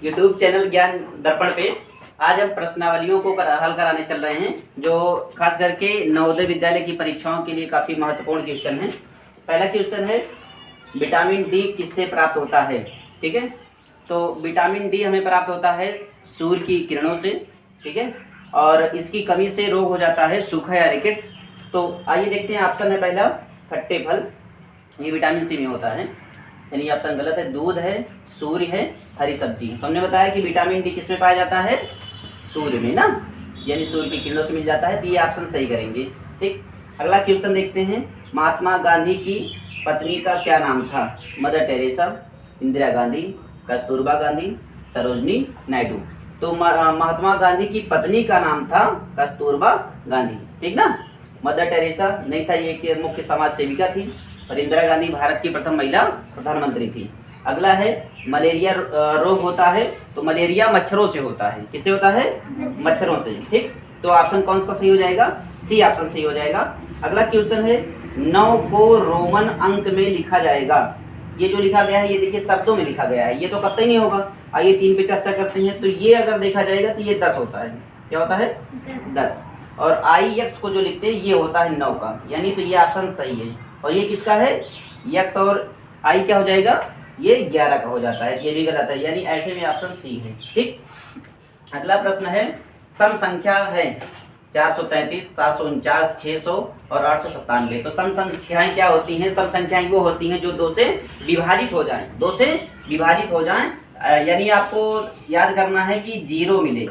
YouTube channel ज्ञान दर्पण पे आज हम प्रश्नावलियों को हल कराने चल रहे हैं, जो खास करके नवोदय विद्यालय की परीक्षाओं के लिए काफ़ी महत्वपूर्ण क्वेश्चन है। पहला क्वेश्चन है, विटामिन डी किससे प्राप्त होता है। ठीक है, तो विटामिन डी हमें प्राप्त होता है सूर्य की किरणों से। ठीक है, और इसकी कमी से रोग हो जाता है सूखा या रिकेट्स। तो आइए देखते हैं, ऑप्शन है पहला खट्टे फल, ये विटामिन सी में होता है, यानी ऑप्शन गलत है। दूध है, सूर्य है, हरी सब्जी। तो हमने बताया कि विटामिन डी किस में पाया जाता है, सूर्य में ना, यानी सूर्य की किरणों से मिल जाता है, तो ये ऑप्शन सही करेंगे। ठीक, अगला क्वेश्चन देखते हैं, महात्मा गांधी की पत्नी का क्या नाम था। Mother Teresa, Indira Gandhi, Kasturba Gandhi, Sarojini Naidu. तो महात्मा गांधी की पत्नी का नाम था कस्तूरबा गांधी। ठीक ना, मदर टेरेसा नहीं था, ये कि मुख्य समाज सेविका थी, और इंदिरा गांधी भारत की प्रथम महिला प्रधानमंत्री थी। अगला है, मलेरिया रोग होता है, तो मलेरिया मच्छरों से होता है। किससे होता है, मच्छरों से। ठीक, तो ऑप्शन कौन सा सही हो जाएगा, सी ऑप्शन सही हो जाएगा। अगला क्वेश्चन है, 9 को रोमन अंक में लिखा जाएगा। ये जो लिखा गया है, ये देखिए शब्दों में लिखा गया है, ये तो कतई नहीं होगा। आइए 3 पे चर्चा करते हैं। तो ये अगर देखा जाएगा तो ये 10 होता है। क्या होता है, 10। और आई एक्स को जो लिखते हैं ये होता है 9 का, यानी तो ये ऑप्शन सही है। और ये किसका है, एक्स और आई क्या हो जाएगा, ये 11 का हो जाता है, ये भी गलत है, यानी ऐसे में ऑप्शन सी है। ठीक, अगला प्रश्न है, सम संख्या है 433, 749, 600 और 897। तो सम संख्याएं क्या होती हैं, सम संख्याएं वो होती हैं जो 2 से विभाजित हो जाएं, 2 से विभाजित हो जाएं, यानी आपको याद करना है कि 0 मिले।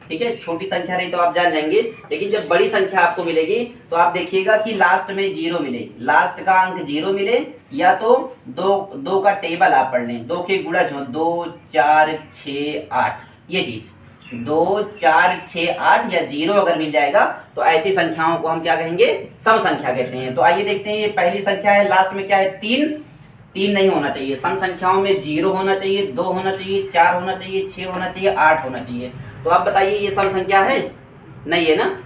ठीक है, छोटी संख्या रही तो आप जान जाएंगे, लेकिन जब बड़ी संख्या आपको मिलेगी तो आप देखिएगा कि लास्ट में 0 मिले, लास्ट का अंक 0 मिले, या तो दो का टेबल आप पढ़ लें, 2 के गुणज हो, 2, 4, 6, 8, ये चीज 2, 4, 6, 8 या 0 अगर मिल जाएगा तो ऐसी संख्याओं को हम क्या कहेंगे, सम संख्या कहते हैं। तो आइए देखते हैं, ये पहली संख्या है, लास्ट में क्या है, 3 नहीं होना चाहिए। सम संख्याओं में 0 होना चाहिए, 2 होना चाहिए, 4 होना चाहिए, 6 होना चाहिए, 8 होना चाहिए। तो आप बताइए ये सम संख्या है, नहीं है ना।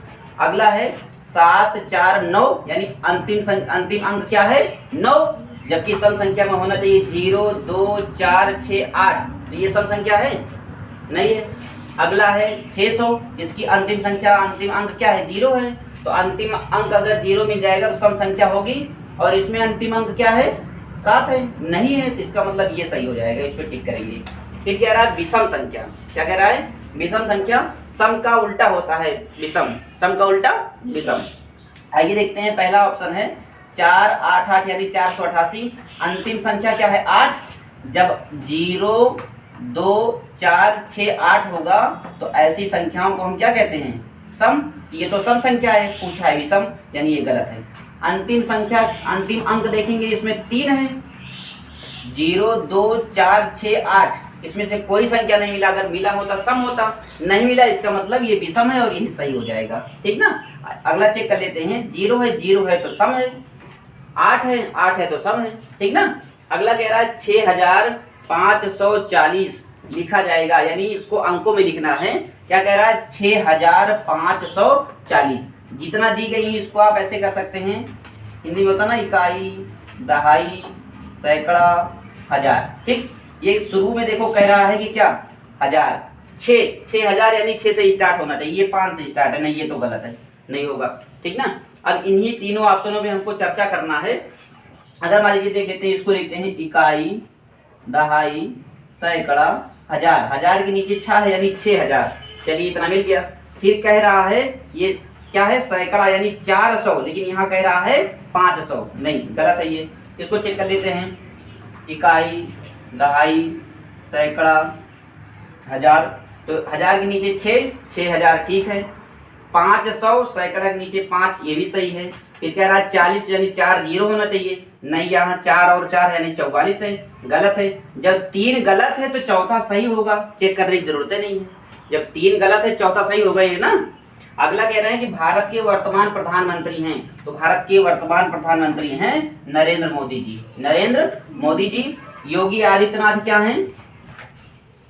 अगला है 7, 4, 9, यानी अंतिम अंक क्या है, 9, जबकि सम संख्या में होना चाहिए 0, 2, 4, 6, 8। तो ये सम संख्या है, नहीं है। अगला है 600, इसकी अंतिम अंक क्या है, 0 है। तो अंतिम अंक अगर 0 मिल जाएगा तो सम संख्या होगी, और इसमें अंतिम अंक क्या है, 7 है, नहीं है, तो इसका मतलब ये सही हो जाएगा, इस पर टिक करेंगे। फिर कह रहा है विषम संख्या, क्या कह रहा है, विषम संख्या सम का उल्टा होता है, विषम, सम का उल्टा विषम। आइए देखते हैं, पहला ऑप्शन है 4, 8, 8 यानी 488। अंतिम संख्या क्या है, 8। जब 0, 2, 4, 6, 8 होगा तो ऐसी संख्याओं को हम क्या कहते हैं, सम। ये तो सम संख्या है, पूछा है विषम, यानी ये गलत है। अंतिम अंक देखेंगे, इसमें 3 है, 0, 2, 4, 6, 8, इसमें से कोई संख्या नहीं मिला, अगर मिला होता सम होता, नहीं मिला, इसका मतलब ये विषम है और यही सही हो जाएगा। ठीक ना, अगला चेक कर लेते हैं, 0 है तो सम है, 8 है तो सम है। ठीक ना, अगला कह रहा है 6540 लिखा जाएगा, यानी इसको अंकों में लिखना है। क्या कह रहा है, 6540, जितना दी गई है इसको आप ऐसे कर सकते हैं, हिंदी में होता ना, इकाई, दहाई, सैकड़ा, हजार। ठीक, ये शुरू में देखो कह रहा है कि क्या, 1000, 6000 यानी 6 से स्टार्ट होना चाहिए, ये 5 से स्टार्ट है, नहीं ये तो गलत है, नहीं होगा। ठीक ना, अब इन्हीं तीनों ऑप्शनों में हमको चर्चा करना है। अगर मान लीजिए देख लेते हैं, इसको लिखते हैं इकाई, दहाई, सैकड़ा, हजार। हजार के नीचे 6 है, यानी 6000, चलिए इतना मिल गया। फिर कह रहा है ये क्या है, सैकड़ा यानी 400, लेकिन यहाँ कह रहा है 500, नहीं गलत है ये। इसको चेक कर लेते हैं, इकाई, दहाई, सैकड़ा, हजार। तो 1000 के नीचे 6, 6000 ठीक है। 500, सैकड़ा के नीचे 5, ये भी सही है। फिर कह रहा है 40 यानी 4 0 होना चाहिए, नहीं, यहाँ 4 और 4 यानी 44 है, गलत है। जब 3 गलत है तो चौथा सही होगा, चेक करने की जरूरत नहीं है, जब 3 गलत है चौथा सही होगा ये ना। अगला कह रहे हैं कि भारत के वर्तमान प्रधानमंत्री हैं, तो भारत के वर्तमान प्रधानमंत्री हैं नरेंद्र मोदी जी, नरेंद्र मोदी जी। योगी आदित्यनाथ क्या हैं,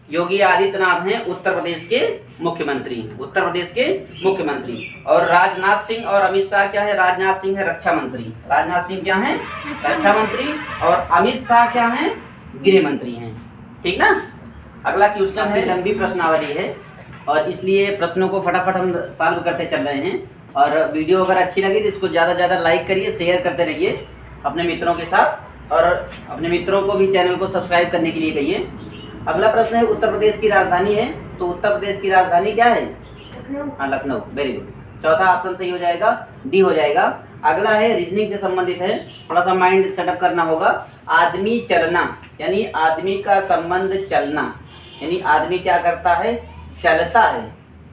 योगी आदित्यनाथ हैं उत्तर प्रदेश के मुख्यमंत्री, उत्तर प्रदेश के मुख्यमंत्री। और राजनाथ सिंह और अमित शाह क्या है, राजनाथ सिंह है रक्षा मंत्री, राजनाथ सिंह क्या है, रक्षा मंत्री, और अमित शाह क्या है, गृह मंत्री हैं। ठीक ना, अगला क्वेश्चन है, लंबी प्रश्नावली है और इसलिए प्रश्नों को फटाफट हम सॉल्व करते चल रहे हैं। और वीडियो अगर अच्छी लगी तो इसको ज़्यादा से ज़्यादा लाइक करिए, शेयर करते रहिए अपने मित्रों के साथ और अपने मित्रों को भी चैनल को सब्सक्राइब करने के लिए कहिए। अगला प्रश्न है, उत्तर प्रदेश की राजधानी है, तो उत्तर प्रदेश की राजधानी क्या है? हाँ, लखनऊ। वेरी गुड, चौथा ऑप्शन सही हो जाएगा, डी हो जाएगा। अगला है, रीजनिंग से संबंधित है, थोड़ा सा माइंड सेटअप करना होगा। आदमी चलना, यानी आदमी का संबंध चलना, यानी आदमी क्या करता है? चलता है।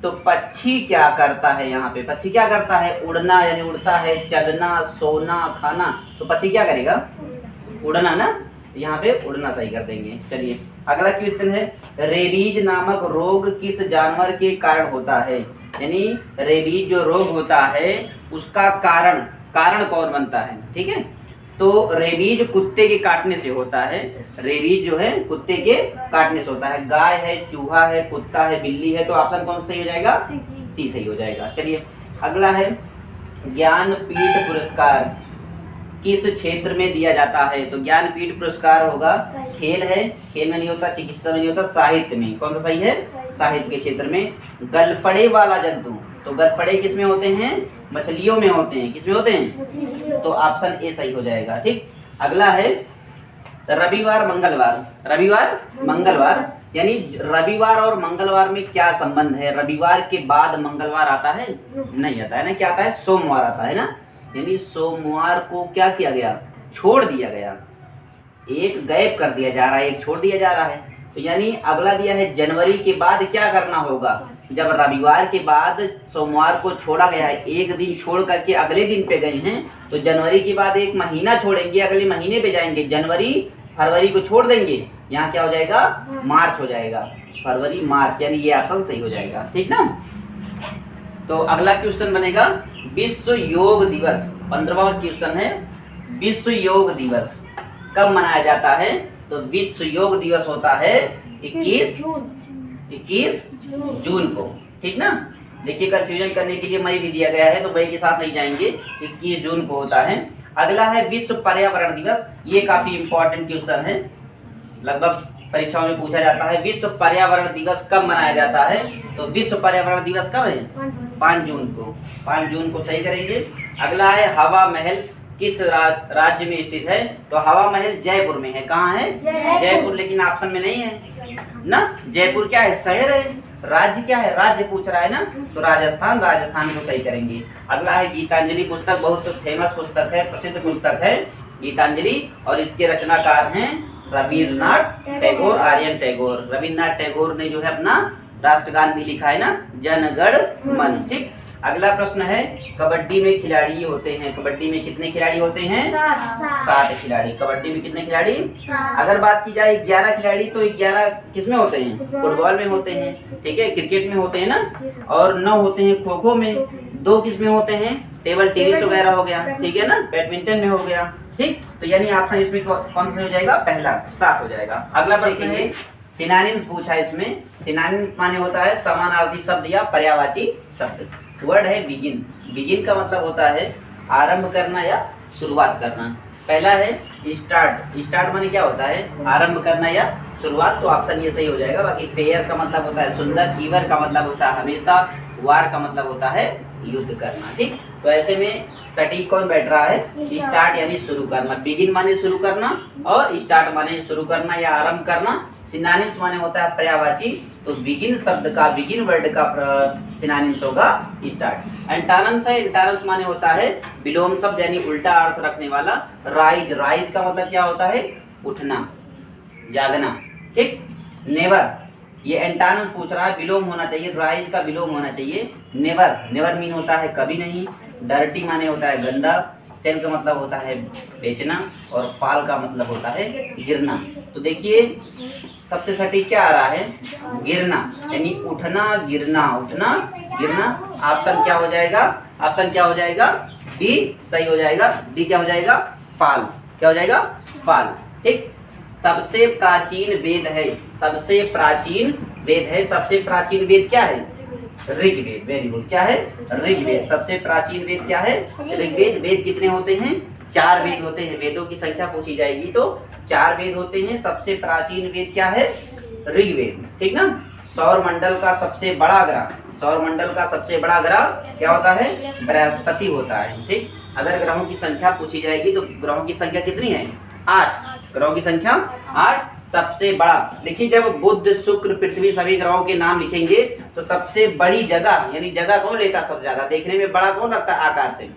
तो पक्षी क्या करता है? यहाँ पे पक्षी क्या करता है? उड़ना, यानी उड़ता है, चलना, सोना, खाना। तो पक्षी क्या करेगा? उड़ना ना, यहाँ पे उड़ना सही कर देंगे। चलिए अगला क्वेश्चन है, रेबीज नामक रोग किस जानवर के कारण होता है? यानी रेबीज जो रोग होता है उसका कारण कौन बनता है? ठीक है, तो रेबीज कुत्ते के काटने से होता है। रेबीज जो है कुत्ते के काटने से होता है। गाय है, चूहा है, कुत्ता है, बिल्ली है, तो ऑप्शन कौन सही हो जाएगा? सी सही हो जाएगा। चलिए अगला है, ज्ञानपीठ पुरस्कार किस क्षेत्र में दिया जाता है? तो ज्ञानपीठ पुरस्कार होगा, खेल है, खेल में नहीं होता, चिकित्सा में नहीं होता, साहित्य में। कौन सा सही है? साहित्य के क्षेत्र में। गलफड़े वाला जंतु, तो गलफड़े किस में होते हैं? मछलियों में होते हैं। किस में होते हैं? तो ऑप्शन ए सही हो जाएगा। ठीक, अगला है, रविवार मंगलवार। रविवार मंगलवार, यानी रविवार और मंगलवार में क्या संबंध है? रविवार के बाद मंगलवार आता है? नहीं आता है ना, क्या आता है? सोमवार आता है ना, यानी सोमवार को क्या किया गया? छोड़ दिया गया, एक गायब कर दिया जा रहा है, एक छोड़ दिया जा रहा है। तो यानी अगला दिया है, जनवरी के बाद क्या करना होगा? जब रविवार के बाद सोमवार को छोड़ा गया है, एक दिन छोड़ करके अगले दिन पे गए हैं, तो जनवरी के बाद एक महीना छोड़ेंगे, अगले महीने पे जाएंगे। जनवरी फरवरी को छोड़ देंगे, यहाँ क्या हो जाएगा? मार्च हो जाएगा। फरवरी मार्च, यानी ये ऑप्शन सही हो जाएगा। ठीक ना, तो अगला क्वेश्चन बनेगा, विश्व योग दिवस। 15वां क्वेश्चन है, विश्व योग दिवस कब मनाया जाता है? तो विश्व योग दिवस होता है 21 जून को। ठीक ना, देखिए कंफ्यूजन करने के लिए मई भी दिया गया है, तो मई के साथ नहीं जाएंगे, 21 जून को होता है। अगला है, विश्व पर्यावरण दिवस। ये काफी इंपॉर्टेंट क्वेश्चन है, लगभग परीक्षाओं में पूछा जाता है। विश्व पर्यावरण दिवस कब मनाया जाता है? तो विश्व पर्यावरण दिवस कब है? 5 जून को। 5 जून को सही करेंगे। अगला है, हवा महल किस राज्य में स्थित है? तो हवा महल जयपुर में है। कहाँ है? जयपुर, लेकिन ऑप्शन में नहीं है ना। जयपुर क्या है? शहर है। राज्य क्या है? राज्य पूछ रहा है ना, तो राजस्थान, राजस्थान को सही करेंगे। अगला है, गीतांजलि पुस्तक बहुत फेमस पुस्तक है, प्रसिद्ध पुस्तक है गीतांजलि, और इसके रचनाकार हैं रविन्द्रनाथ टैगोर, आर्यन टैगोर। रविन्द्रनाथ टैगोर ने जो है अपना राष्ट्रगान भी लिखा है ना, जन गण मन। ठीक, अगला प्रश्न है, कबड्डी में खिलाड़ी होते हैं, कबड्डी में कितने खिलाड़ी होते हैं? 7 खिलाड़ी। कबड्डी में कितने खिलाड़ी? अगर बात की जाए 11 खिलाड़ी, तो 11 किस में होते हैं? फुटबॉल में होते हैं। ठीक है, क्रिकेट में होते हैं ना, और 9 होते हैं खो खो में, 2 किस में होते हैं? टेबल टेनिस वगैरह हो गया, ठीक है ना, बैडमिंटन में हो गया। ठीक, तो यानी ऑप्शन इसमें कौन सा हो जाएगा? पहला, 7 हो जाएगा। अगला प्रश्न है, सिनोनिम्स पूछा है इसमें। सिनोनिम्स माने होता है समानार्थी शब्द या पर्यायवाची शब्द। वर्ड है बिगिन। बिगिन का मतलब होता है आरंभ करना या शुरुआत करना। पहला है स्टार्ट। स्टार्ट माने क्या होता है? आरंभ करना या शुरुआत, तो ऑप्शन ये सही हो जाएगा। बाकी फेयर का मतलब होता है सुंदर, ईवर का मतलब होता है हमेशा, वार का मतलब होता है युद्ध करना। ठीक, तो ऐसे में सटीक कौन बैठ रहा है? स्टार्ट यानी शुरू करना। बिगिन माने शुरू करना, और स्टार्ट माने शुरू करना या आरंभ करना। सिनोनिम्स माने होता है पर्यायवाची, तो बिगिन शब्द का, बिगिन वर्ड का सिनोनिम्स होगा स्टार्ट। एंटोनिम्स है, एंटोनिम्स माने होता है विलोम शब्द यानी उल्टा अर्थ रखने वाला। राइज, राइज का मतलब क्या होता है? उठना, जागना। ठीक, नेवर, ये एंटोनिम पूछ रहा है, विलोम होना चाहिए, राइज का विलोम होना चाहिए। नेवर, नेवर मीन होता है कभी नहीं। डर्टी माने होता है गंदा। सेल का मतलब होता है बेचना, और फाल का मतलब होता है गिरना। तो देखिए सबसे सटीक क्या आ रहा है? गिरना, यानी उठना, गिरना, उठना, गिरना। ऑप्शन क्या हो जाएगा? ऑप्शन क्या हो जाएगा? डी सही हो जाएगा। डी क्या हो जाएगा? फाल। क्या हो जाएगा? फाल। ठीक, सबसे प्राचीन वेद है, सबसे प्राचीन वेद है। सबसे प्राचीन वेद क्या है? ऋग्वेद। वेरी गुड, क्या है? ऋग्वेद। सबसे प्राचीन वेद क्या है? ऋग्वेद। वेद कितने होते हैं? 4 वेद होते हैं। वेदों की संख्या पूछी जाएगी तो 4 वेद होते हैं। सबसे प्राचीन वेद क्या है? ऋग्वेद, ठीक ना। सौर मंडल का सबसे बड़ा ग्रह, सौर मंडल का सबसे बड़ा ग्रह क्या होता है? बृहस्पति होता है, ठीक। अगर ग्रहों की संख्या पूछी जाएगी तो ग्रहों की संख्या कितनी है? 8। ग्रहों की संख्या 8। सबसे बड़ा देखिए, जब बुध शुक्र पृथ्वी सभी ग्रहों के नाम लिखेंगे तो सबसे बड़ी जगह, यानी जगह कौन लेता सबसे ज्यादा, देखने में बड़ा कौन लगता है आकार से?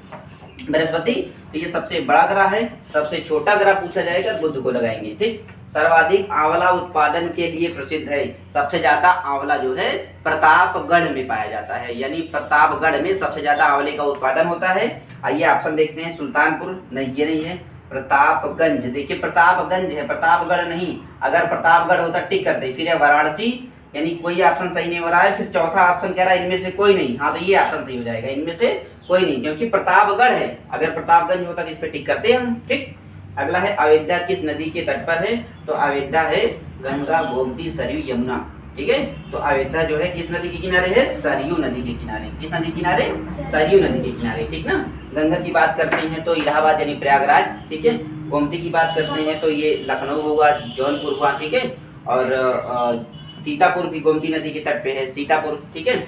बृहस्पति। तो ये सबसे बड़ा ग्रह है। सबसे छोटा ग्रह पूछा जाएगा बुध को लगाएंगे, ठीक। सर्वाधिक आंवला उत्पादन के लिए प्रसिद्ध है। सबसे ज्यादा आंवला जो है प्रतापगढ़ में पाया जाता है, यानी प्रतापगढ़ में सबसे ज्यादा आंवले का उत्पादन होता है। आइए ऑप्शन देखते हैं। सुल्तानपुर, नहीं ये नहीं है। प्रतापगंज, देखिए प्रतापगंज है, प्रतापगढ़ नहीं। अगर प्रतापगढ़ होता टिक करते। फिर है वाराणसी, यानी कोई ऑप्शन सही नहीं हो रहा है। फिर चौथा ऑप्शन कह रहा है इनमें से कोई नहीं। हाँ, तो ये ऑप्शन सही हो जाएगा, इनमें से कोई नहीं, क्योंकि प्रतापगढ़ है। अगर प्रतापगंज होता तो इस पे टिक करते हम, ठीक। अगला है अयोध्या किस नदी के तट पर है? तो अयोध्या है गंगा, गोमती, सरयू, यमुना, ठीक है। तो अयोध्या जो है किस नदी के किनारे है? सरयू नदी के किनारे। किस नदी के किनारे? सरयू नदी के किनारे, ठीक ना। गंगा की बात करते हैं तो इलाहाबाद यानी प्रयागराज, ठीक है। गोमती की बात करते हैं तो ये लखनऊ होगा, जौनपुर हुआ, ठीक है। और सीतापुर भी गोमती नदी के तट पे है, सीतापुर, ठीक है।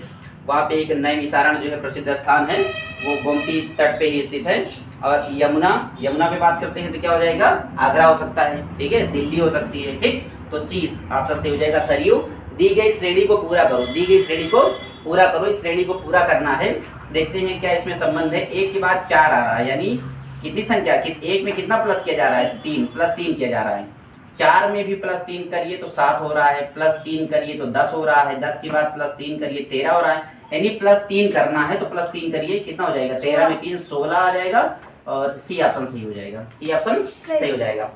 वहाँ पे एक नैमिषारण जो है प्रसिद्ध स्थान है, वो गोमती तट पे ही स्थित है। और यमुना, यमुना पे बात करते हैं तो क्या हो जाएगा? आगरा हो सकता है, ठीक है, दिल्ली हो सकती है, ठीक। तो सी ऑप्शन सही हो जाएगा, सरयू। दी गई श्रेणी को पूरा करो, दी गई श्रेणी को पूरा करो। इस श्रेणी को पूरा करना है। देखते हैं क्या इसमें संबंध है। 1 के बाद 4 आ रहा है, यानी कितनी संख्या? एक में कितना प्लस किया जा रहा है? 3, प्लस 3 किया जा रहा है। 4 में भी प्लस 3 करिए तो 7 हो रहा है, प्लस 3 करिए तो 10 हो रहा है, 10 के बाद प्लस 3 करिए 13 हो रहा है, यानी प्लस 3 करना है तो प्लस 3 करिए, कितना हो जाएगा? 13 में 3 16 आ जाएगा। और सी ऑप्शन सही हो जाएगा, सी ऑप्शन सही हो जाएगा।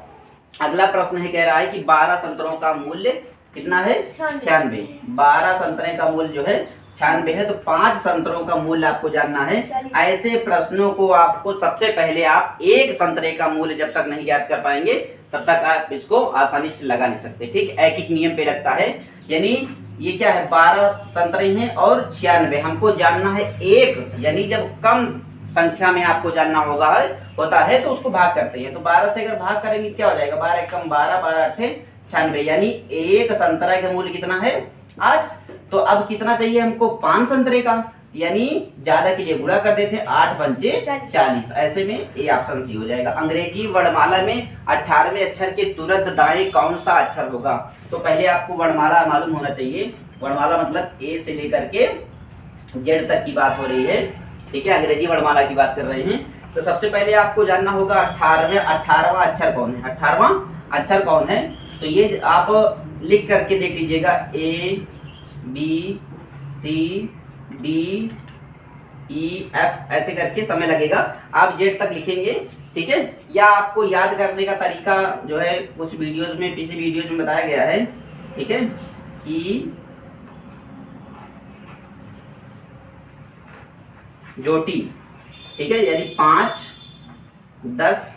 अगला प्रश्न है, कह रहा है कि 12 संतरों का मूल्य कितना है? 96। 12 संतरे का मूल्य जो है 96 है। तो 5 संतरों का मूल्य आपको जानना है। ऐसे प्रश्नों को आपको सबसे पहले आप एक संतरे का मूल्य जब तक नहीं याद कर पाएंगे तब तक आप इसको आसानी से लगा नहीं सकते, ठीक। एक नियम पे लगता है, यानी ये क्या है? 12 संतरे हैं और 96 हमको जानना है एक, यानी जब कम संख्या में आपको जानना होता है तो उसको भाग करते हैं। तो 12 से अगर भाग करेंगे क्या हो जाएगा? 12 कम 12, 12 8 96, यानी एक संतरा का मूल्य कितना है? 8। तो अब कितना चाहिए हमको? 5 संतरे का, यानी ज्यादा के लिए गुणा कर देते हैं, 8 पंचे 40। ऐसे में ए ऑप्शन सी हो जाएगा। अंग्रेजी वर्णमाला में 18वें अक्षर के तुरंत दाएं कौन सा अक्षर होगा? तो पहले आपको वर्णमाला मालूम होना चाहिए। वर्णमाला मतलब ए से लेकर के जेड तक की बात हो रही है, ठीक है। अंग्रेजी वर्णमाला की बात कर रहे हैं। तो सबसे पहले आपको जानना होगा 18वां अक्षर कौन है? 18वां अक्षर कौन है? तो ये आप लिख करके देख लीजिएगा, A B C D E F, ऐसे करके समय लगेगा। आप जेड तक लिखेंगे, ठीक है। या आपको याद करने का तरीका जो है कुछ वीडियोस में, पिछले वीडियोस में बताया गया है, ठीक है। ई जोटी, ठीक है, यानी 5 10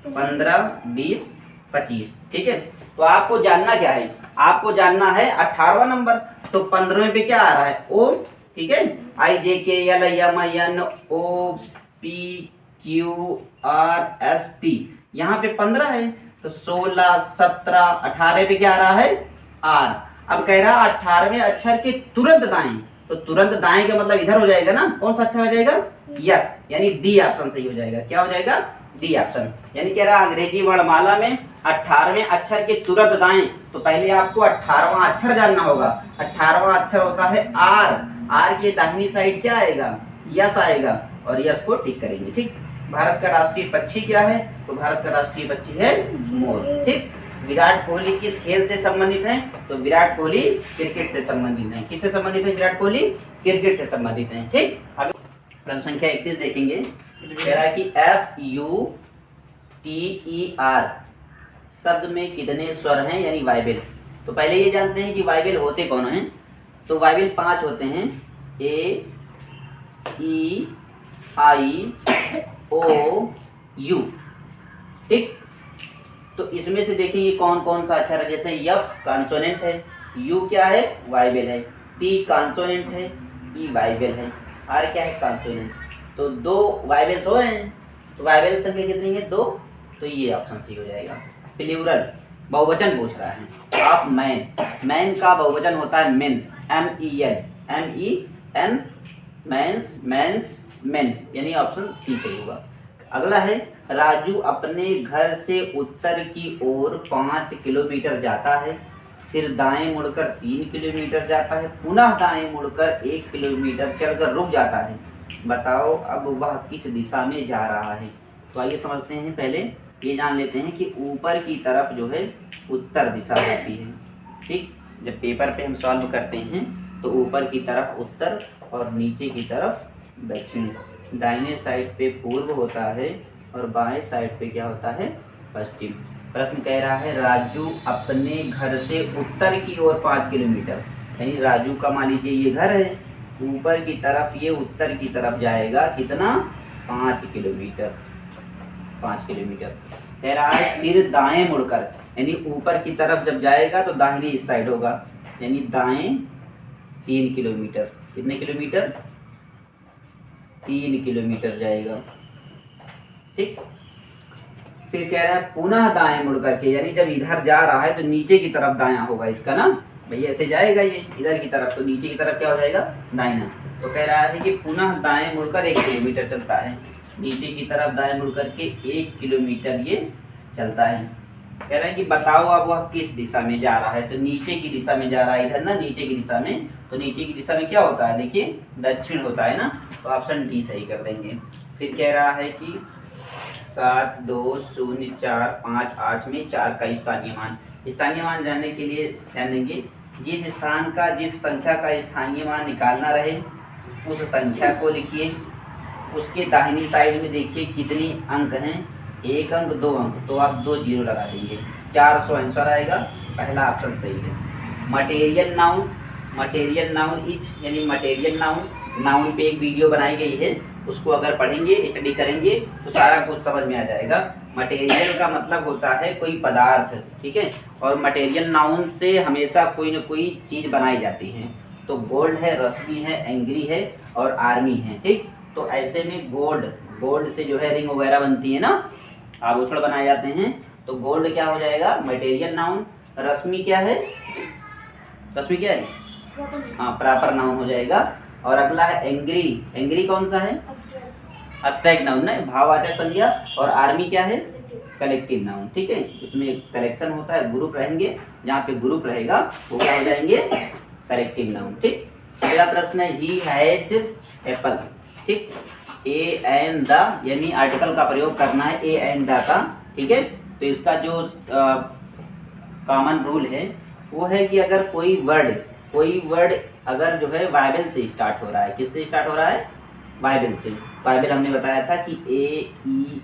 15 20 25, ठीक है। तो आपको जानना क्या है? आपको जानना है 18वां नंबर। तो 15वें पे क्या आ रहा है? ओ, ठीक है। I J K L M N O P Q R S T, यहाँ पे 15 है। तो 16 17 18 पे क्या आ रहा है? आर। अब कह रहा है 18वें अक्षर के तुरंत दाएं, तो तुरंत दाएं का मतलब इधर हो जाएगा ना, कौन सा अक्षर आ जाएगा? यस, यानी डी ऑप्शन सही हो जाएगा। क्या हो जाएगा? D option. यानी कह रहा अंग्रेजी वर्णमाला में 18वें अक्षर के तुरंत दाएं, तो पहले आपको 18वां अक्षर जानना होगा। 18वां अक्षर होता है आर। आर के दाहिनी साइड क्या आएगा? यस आएगा, और यस को टिक करेंगे, ठीक। भारत का राष्ट्रीय पक्षी क्या है? तो भारत का राष्ट्रीय पक्षी है मोर, ठीक। विराट कोहली किस खेल से संबंधित है? तो विराट कोहली क्रिकेट से संबंधित है। किससे संबंधित है विराट कोहली? क्रिकेट से संबंधित है, ठीक। अब प्रश्न संख्या 31 देखेंगे। कह रहा है कि FUTER शब्द में कितने स्वर हैं, यानी वाइवेल। तो पहले ये जानते हैं कि वाइवेल होते कौन हैं। तो वाइवेल 5 होते हैं, ए ई आई ओ यू, ठीक। तो इसमें से देखिए कौन कौन सा अक्षर है। जैसे यफ कॉन्सोनेंट है, यू क्या है? वाइवेल है, टी कॉन्सोनेंट है, ई वाइवेल है, आर क्या है? कॉन्सोनेंट। तो 2 वाइवेल्स हो रहे हैं। तो वाइवेल संख्या कितनी है? 2। तो ये ऑप्शन सी हो जाएगा। प्लूरल, बहुवचन पूछ रहा है। ऑफ मैन, मैन का बहुवचन होता है men, MEN, mens, mens, men, यानी ऑप्शन सी सही होगा। अगला है राजू अपने घर से उत्तर की ओर 5 किलोमीटर जाता है, फिर दाएं मुड़कर 3 किलोमीटर जाता है, पुनः दाएं मुड़कर 1 किलोमीटर चलकर रुक जाता है। बताओ अब वह किस दिशा में जा रहा है। तो आइए समझते हैं। पहले ये जान लेते हैं कि ऊपर की तरफ जो है उत्तर दिशा होती है। ठीक, जब पेपर पे हम सॉल्व करते हैं तो ऊपर की तरफ उत्तर और नीचे की तरफ दक्षिण, दाहिने साइड पे पूर्व होता है और बाएं साइड पे क्या होता है, पश्चिम। प्रश्न कह रहा है राजू अपने घर से उत्तर की ओर 5 किलोमीटर, यानी राजू का मान लीजिए ये घर है, ऊपर की तरफ ये उत्तर की तरफ जाएगा, कितना, 5 किलोमीटर, 5 किलोमीटर। कह रहा है फिर दाएं मुड़कर, यानी ऊपर की तरफ जब जाएगा तो दाहिनी इस साइड होगा, यानी दाएं 3 किलोमीटर, कितने किलोमीटर, 3 किलोमीटर जाएगा। ठीक, फिर कह रहा है पुनः दाएं मुड़ करके, यानी जब इधर जा रहा है तो नीचे की तरफ दायां होगा इसका ना, भाई ऐसे जाएगा ये इधर की तरफ, तो नीचे की तरफ क्या हो जाएगा, दाहिना। तो कह रहा है कि पुनः दाएं मुड़कर 1 किलोमीटर चलता है, नीचे की तरफ दाएं मुड़ करके 1 किलोमीटर ये चलता है। कह रहा है कि बताओ अब वह किस दिशा में जा रहा है। तो नीचे की दिशा में जा रहा है, इधर ना नीचे की दिशा में, तो नीचे की दिशा में क्या होता है, देखिए दक्षिण होता है ना, तो ऑप्शन डी सही कर देंगे। फिर कह रहा है कि 7, 2, 0, 4, 5, 8 में 4 का स्थानीय मान। स्थानीय मान जानने के लिए ध्यान देंगे, जिस स्थान का, जिस संख्या का स्थानीय मान निकालना रहे उस संख्या को लिखिए, उसके दाहिनी साइड में देखिए कितनी अंक हैं, 1 अंक, 2 अंक, तो आप 2 जीरो लगा देंगे, 400 आंसर आएगा, पहला ऑप्शन सही है। Material noun, material noun is, यानी मटेरियल नाउन, नाउन पे एक वीडियो बनाई गई है, उसको अगर पढ़ेंगे, स्टडी करेंगे तो सारा कुछ समझ में आ जाएगा। मटेरियल का मतलब होता है कोई पदार्थ, ठीक है, और मटेरियल नाउन से हमेशा कोई न कोई चीज़ बनाई जाती है। तो गोल्ड है, रश्मि है, एंग्री है और आर्मी है। ठीक, तो ऐसे में गोल्ड से जो है रिंग वगैरह बनती है ना, आभूषण बनाए जाते हैं, तो गोल्ड क्या हो जाएगा, मटेरियल नाउन। रश्मि क्या है, रश्मि क्या है, हाँ प्रॉपर नाउन हो जाएगा। और अगला है एंग्री, एंग्री कौन सा है, एब्स्ट्रैक्ट नाउन ना, भाववाचक संज्ञा। और आर्मी क्या है, कलेक्टिव नाउन। ठीक है, इसमें करेक्शन होता है, ग्रुप रहेंगे, जहाँ पे ग्रुप रहेगा वो क्या हो जाएंगे, कलेक्टिव नाउन। ठीक, अगला प्रश्न है ही हैज एप्पल। ठीक, ए एंड द, यानी आर्टिकल का प्रयोग करना है ए एंड द का। ठीक है, तो इसका जो कॉमन रूल है वो है कि अगर कोई वर्ड अगर जो है वाइबल से स्टार्ट हो रहा है, किससे स्टार्ट हो रहा है, वाइबल से। वाइबल हमने बताया था कि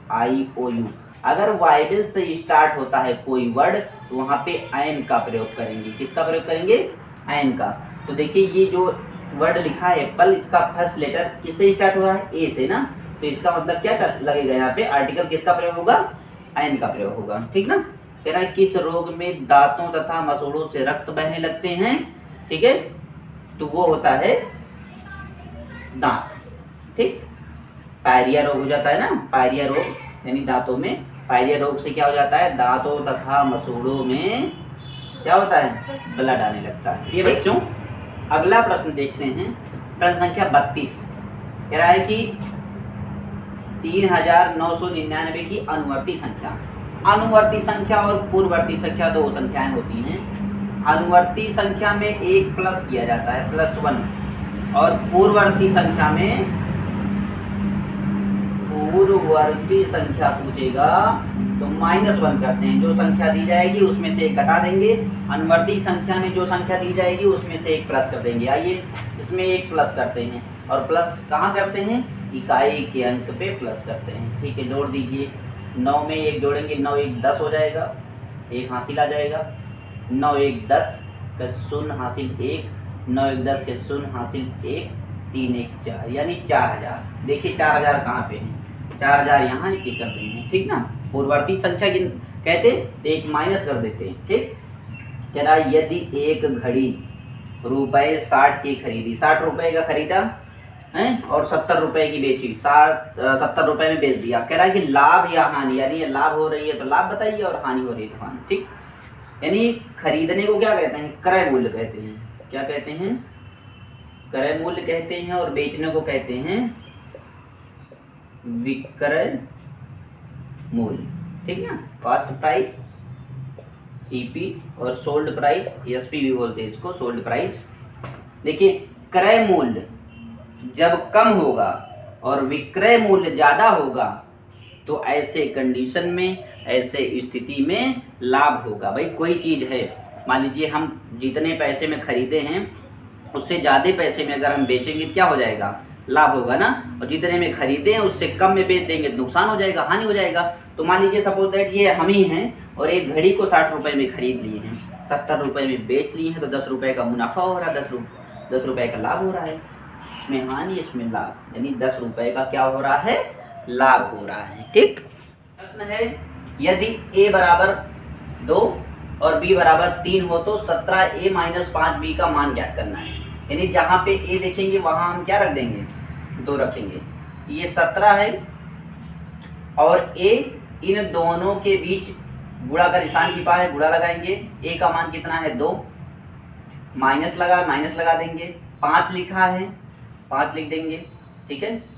AEIOU, अगर वाइबल से स्टार्ट होता है कोई वर्ड तो वहाँ पे एन का प्रयोग करेंगे। किसका प्रयोग करेंगे, एन का। तो देखिए ये जो वर्ड लिखा है एप्पल, इसका फर्स्ट लेटर किससे स्टार्ट हो रहा है, ए से ना, तो इसका मतलब क्या लगेगा, यहाँ पे आर्टिकल किसका प्रयोग होगा, एन का प्रयोग होगा। ठीक ना। कह रहा है किस रोग में दांतों तथा मसूड़ों से रक्त बहने लगते हैं। ठीक है, तो वो होता है दांत। ठीक, पायरिया रोग हो जाता है ना, पायरिया रोग यानी दांतों में, पायरिया रोग से क्या हो जाता है, दांतों तथा मसूड़ों में क्या होता है, ब्लड आने लगता है। ये बच्चों अगला प्रश्न देखते हैं, प्रश्न संख्या 32। कह रहा है कि 3999 की अनुवर्ती संख्या, अनुवर्ती संख्या और पूर्ववर्ती संख्या दो संख्याएं होती हैं। अनुवर्ती संख्या में 1 प्लस किया जाता है, +1, और पूर्ववर्ती संख्या में, पूर्ववर्ती संख्या पूछेगा तो -1 करते हैं। जो संख्या दी जाएगी उसमें से 1 घटा देंगे, अनुवर्ती संख्या में जो संख्या दी जाएगी उसमें से 1 प्लस कर देंगे। आइए इसमें 1 प्लस करते हैं, और प्लस कहाँ करते हैं, इकाई के अंक पे प्लस करते हैं। ठीक है, जोड़ दीजिए, 9 में 1 जोड़ेंगे, 9 1 10 हो जाएगा, 1 हासिल आ जाएगा, 9 1 10 का 0 हासिल 1, 9 1 10 के 0 हासिल 1, 3 1 4, यानी 4000। देखिए 4000 कहाँ पे है, 4000 यहाँ टिक कर देंगे। ठीक ना, पूर्ववर्ती संख्या कहते तो 1 माइनस कर देते हैं। ठीक, चला यदि एक घड़ी ₹60 की खरीदी, 60 रुपए का खरीदा है और 70 रुपए की बेची, 70 रुपए में बेच दिया। कह रहा है कि लाभ या हानि, यानी लाभ हो रही है तो लाभ बताइए और हानि हो रही है तो हानि। ठीक, यानी खरीदने को क्या कहते हैं, क्रय मूल्य कहते हैं। क्या कहते हैं, क्रय मूल्य कहते हैं। और बेचने को कहते हैं विक्रय मूल्य, ठीक है ना। कॉस्ट प्राइस सीपी और सोल्ड प्राइस एसपी भी बोलते हैं इसको, सोल्ड प्राइस। देखिए क्रय मूल्य जब कम होगा और विक्रय मूल्य ज़्यादा होगा तो ऐसे कंडीशन में, ऐसे स्थिति में लाभ होगा। भाई कोई चीज़ है, मान लीजिए हम जितने पैसे में खरीदे हैं उससे ज़्यादा पैसे में अगर हम बेचेंगे क्या हो जाएगा, लाभ होगा ना। और जितने में खरीदे हैं उससे कम में बेच देंगे तो नुकसान हो जाएगा, हानि हो जाएगा। तो मान लीजिए सपोज दैट ये हम ही हैं और एक घड़ी को 60 रुपए में खरीद लिए हैं, 70 रुपए में बेच लिए हैं, तो 10 रुपए का मुनाफा हो रहा है, 10 रुपए का लाभ हो रहा है। इसमें हानि इसमें लाभ, यानी 10 रुपए का क्या हो रहा है, लाभ हो रहा है। ठीक, प्रश्न है यदि a बराबर 2 और b बराबर 3 हो तो 17a माइनस 5b का मान ज्ञात करना है। यानी जहाँ पे a देखेंगे वहाँ हम क्या रख देंगे, 2 रखेंगे। ये 17 है और a, इन दोनों के बीच गुणा का निशान छिपा है, गुणा लगाएंगे। a का मान कितना है 2, माइनस लगा देंगे। 5 लिखा है, 5 लिख देंगे, ठीक है।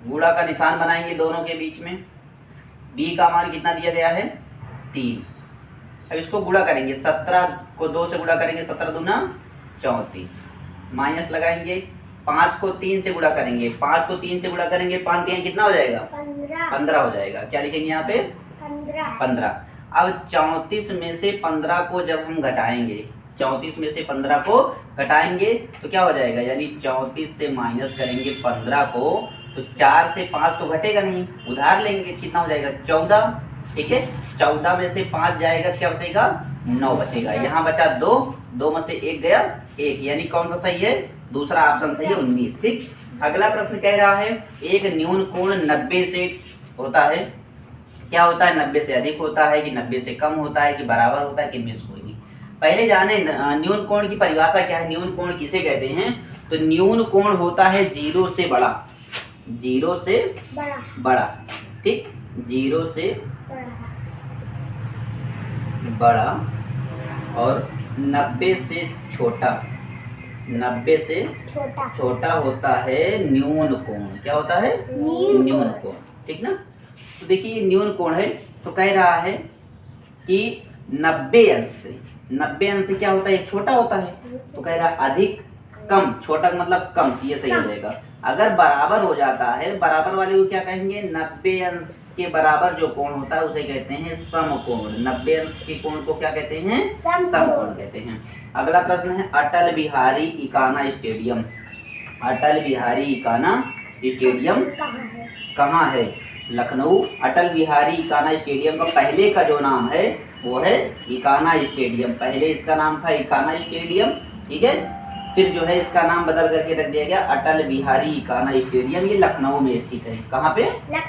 गुणा का निशान बनाएंगे दोनों के बीच में। b का मान कितना दिया गया है 3। अब इसको गुणा करेंगे, 17 को 2 से गुणा करेंगे, 17 दूना 34, माइनस लगाएंगे। 5 को 3 से गुणा करेंगे, 5 को 3 से गुणा करेंगे, 5 3 कितना हो जाएगा 15 हो जाएगा। क्या लिखेंगे यहाँ पे 15। अब 34 में से 15 को जब हम घटाएंगे, 34 में से 15 को घटाएंगे तो क्या हो जाएगा, यानी 34 से माइनस करेंगे 15 को तो 4 से 5 तो घटेगा नहीं, उधार लेंगे, कितना हो जाएगा 14, ठीक है। 14 में से 5 जाएगा, क्या बचेगा 9 बचेगा। यहाँ बचा 2, 2 में से 1 गया 1, यानी कौन सा सही है, दूसरा ऑप्शन सही है 19। ठीक, अगला प्रश्न कह रहा है एक न्यून कोण 90 से होता है, क्या होता है 90 से अधिक होता है कि 90 से कम होता है कि बराबर होता है कि मिस होगी। पहले जाने न्यून कोण की परिभाषा क्या है, न्यून कोण किसे कहते हैं। तो न्यून कोण होता है 0 से बड़ा, 0 से बड़ा, ठीक, 0 से बड़ा और 90 से छोटा, 90 से छोटा होता है न्यून कोण। क्या होता है, न्यून कोण, ठीक ना। तो देखिए न्यून कोण है, तो कह रहा है कि 90 अंश से, 90 अंश से क्या होता है, छोटा होता है। तो कह रहा है अधिक कम, छोटा मतलब कम, ये सही हो जाएगा। अगर बराबर हो जाता है, बराबर वाले को क्या कहेंगे, 90 अंश के बराबर जो कोण होता है उसे कहते हैं समकोण। 90 अंश के कोण को क्या कहते हैं, समकोण कहते हैं। अगला प्रश्न है अटल बिहारी इकाना स्टेडियम। अटल बिहारी इकाना स्टेडियम कहाँ है, लखनऊ। अटल बिहारी इकाना स्टेडियम का पहले का जो नाम है वो है इकाना स्टेडियम, पहले इसका नाम था इकाना स्टेडियम, ठीक है। फिर जो है इसका नाम बदल करके रख दिया गया अटल बिहारी इकाना स्टेडियम। ये लखनऊ में स्थित है, कहाँ पे,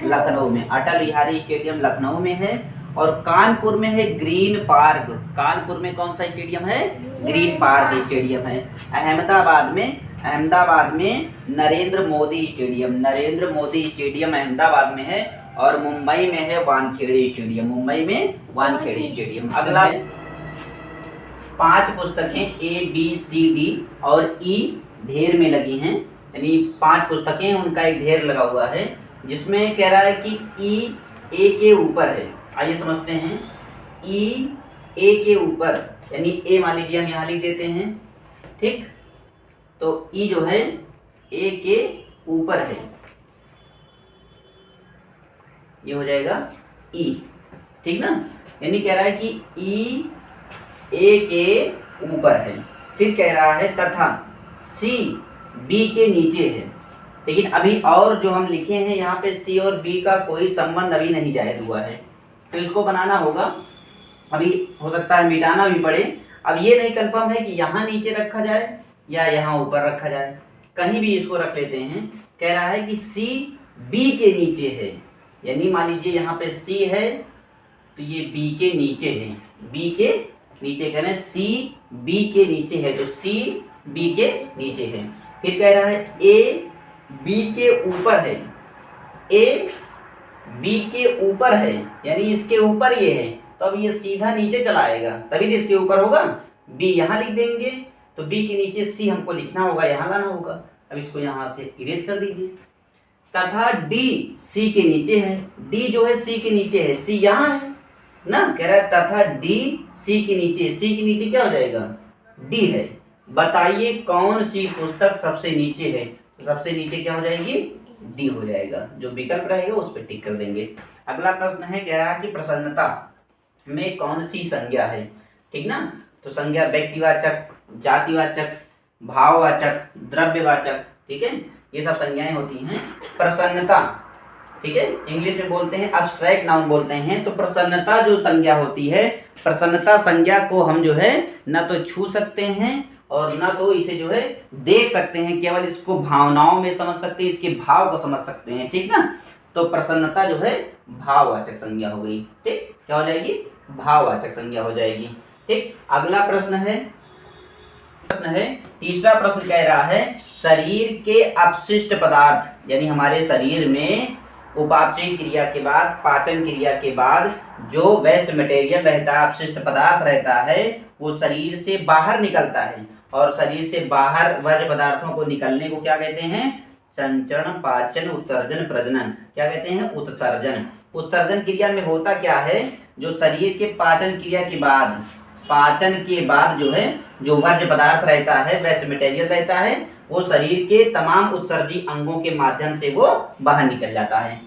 लखनऊ में। अटल बिहारी स्टेडियम लखनऊ में है। और कानपुर में है ग्रीन पार्क, कानपुर में कौन सा स्टेडियम है, ग्रीन पार्क स्टेडियम है। अहमदाबाद में नरेंद्र मोदी स्टेडियम, नरेंद्र मोदी स्टेडियम अहमदाबाद में है। और मुंबई में है वानखेड़े स्टेडियम, मुंबई में वानखेड़े स्टेडियम। अगला 5 पुस्तकें A B C D और E ढेर में लगी हैं, यानी 5 पुस्तकें उनका एक ढेर लगा हुआ है, जिसमें कह रहा है कि E A के ऊपर है। आइए समझते हैं, E A के ऊपर, यानी A मान लीजिए हम यहाँ लिख देते हैं, ठीक। तो E जो है A के ऊपर है, ये हो जाएगा E, ठीक ना। यानी कह रहा है कि E A के ऊपर है। फिर कह रहा है तथा C B के नीचे है। लेकिन अभी और जो हम लिखे हैं यहाँ पे C और B का कोई संबंध अभी नहीं जाहिर हुआ है, तो इसको बनाना होगा। अभी हो सकता है मिटाना भी पड़े। अब ये नहीं कंफर्म है कि यहाँ नीचे रखा जाए या यहाँ ऊपर रखा जाए, कहीं भी इसको रख लेते हैं। कह रहा है कि C B के नीचे है, यानी मान लीजिए यहाँ पे C है तो ये B के नीचे है, B के नीचे कह रहे हैं C B के नीचे है, तो C B के नीचे है। फिर कह रहा है A B के ऊपर है, A B के ऊपर है, यानी इसके ऊपर ये है, तो अब ये सीधा नीचे चला आएगा, तभी तो इसके ऊपर होगा। बी यहाँ लिख देंगे, तो बी के नीचे सी हमको लिखना होगा, यहाँ लाना होगा। अब इसको यहाँ से इरेज कर दीजिए। तथा डी सी के नीचे है, डी जो है सी के नीचे है, सी यहाँ है ना, कह रहा है तथा डी सी के नीचे, सी के नीचे क्या हो जाएगा, डी है। बताइए कौन सी पुस्तक सबसे नीचे है, तो सबसे नीचे क्या हो जाएगी, डी हो जाएगा। जो विकल्प रहेगा उस पर टिक कर देंगे। अगला प्रश्न है, कह रहा है कि प्रसन्नता में कौन सी संज्ञा है, ठीक ना। तो संज्ञा व्यक्तिवाचक, जातिवाचक, भाववाचक, द्रव्यवाचक, ठीक है, ये सब संज्ञाएं होती हैं। प्रसन्नता, ठीक है, इंग्लिश में बोलते हैं अब्स्ट्रैक्ट नाउन बोलते हैं। तो प्रसन्नता जो संज्ञा होती है, प्रसन्नता संज्ञा को हम जो है ना तो छू सकते हैं और ना तो इसे जो है देख सकते हैं, केवल इसको भावनाओं में समझ सकते हैं, इसके भाव को समझ सकते हैं, ठीक ना। तो प्रसन्नता जो है भाववाचक संज्ञा हो गई, ठीक, क्या हो जाएगी, भाववाचक संज्ञा हो जाएगी, ठीक। अगला प्रश्न है तीसरा प्रश्न कह रहा है, शरीर के अपशिष्ट पदार्थ, यानी हमारे शरीर में उपापचय क्रिया के बाद, पाचन क्रिया के बाद जो वेस्ट मटेरियल रहता है, अपशिष्ट पदार्थ रहता है, वो शरीर से बाहर निकलता है। और शरीर से बाहर वर्ज्य पदार्थों को निकलने को क्या कहते हैं, संचरण, पाचन, उत्सर्जन, प्रजनन, क्या कहते हैं, उत्सर्जन। उत्सर्जन क्रिया में होता क्या है, जो शरीर के पाचन क्रिया के बाद, पाचन के बाद जो है जो वर्ज्य पदार्थ रहता है, वेस्ट मटेरियल रहता है, वो शरीर के तमाम उत्सर्जी अंगों के माध्यम से वो बाहर निकल जाता है।